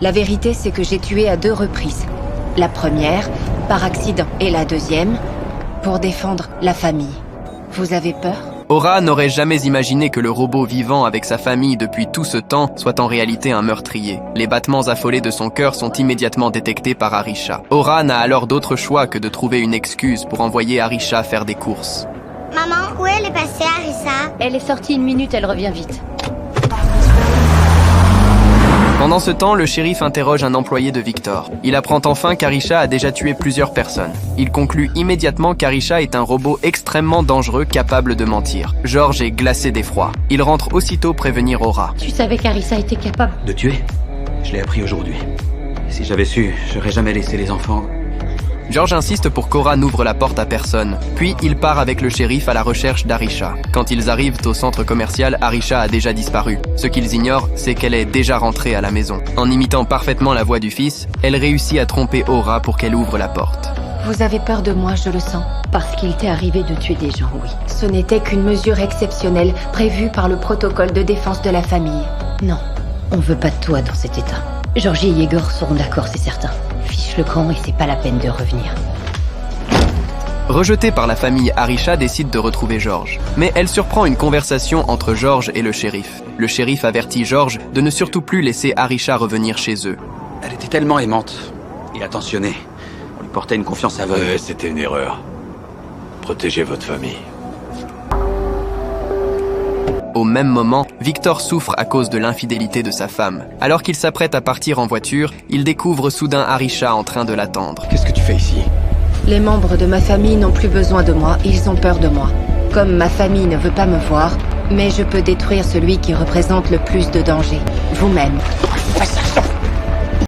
La vérité, c'est que j'ai tué à 2 reprises. La première, par accident, et la deuxième, pour défendre la famille. Vous avez peur ? Aura n'aurait jamais imaginé que le robot vivant avec sa famille depuis tout ce temps soit en réalité un meurtrier. Les battements affolés de son cœur sont immédiatement détectés par Arisha. Aura n'a alors d'autre choix que de trouver une excuse pour envoyer Arisha faire des courses. Maman, où elle est passée, Arissa? Elle est sortie 1 minute, elle revient vite. Pendant ce temps, le shérif interroge un employé de Victor. Il apprend enfin qu'Arisha a déjà tué plusieurs personnes. Il conclut immédiatement qu'Arisha est un robot extrêmement dangereux capable de mentir. George est glacé d'effroi. Il rentre aussitôt prévenir Aura. Tu savais qu'Arissa était capable? De tuer? Je l'ai appris aujourd'hui. Si j'avais su, j'aurais jamais laissé les enfants... George insiste pour qu'Aura n'ouvre la porte à personne. Puis il part avec le shérif à la recherche d'Arisha. Quand ils arrivent au centre commercial, Arisha a déjà disparu. Ce qu'ils ignorent, c'est qu'elle est déjà rentrée à la maison. En imitant parfaitement la voix du fils, elle réussit à tromper Aura pour qu'elle ouvre la porte. Vous avez peur de moi, je le sens. Parce qu'il t'est arrivé de tuer des gens, oui. Ce n'était qu'une mesure exceptionnelle prévue par le protocole de défense de la famille. Non, on veut pas de toi dans cet état. Georgie et Yegor seront d'accord, c'est certain. Fiche le camp et c'est pas la peine de revenir. Rejetée par la famille, Arisha décide de retrouver George. Mais elle surprend une conversation entre George et le shérif. Le shérif avertit George de ne surtout plus laisser Arisha revenir chez eux. Elle était tellement aimante et attentionnée. On lui portait une confiance aveugle. Ouais, c'était une erreur. Protégez votre famille. Au même moment, Victor souffre à cause de l'infidélité de sa femme. Alors qu'il s'apprête à partir en voiture, il découvre soudain Arisha en train de l'attendre. Qu'est-ce que tu fais ici? Les membres de ma famille n'ont plus besoin de moi, ils ont peur de moi. Comme ma famille ne veut pas me voir, mais je peux détruire celui qui représente le plus de danger. Vous-même.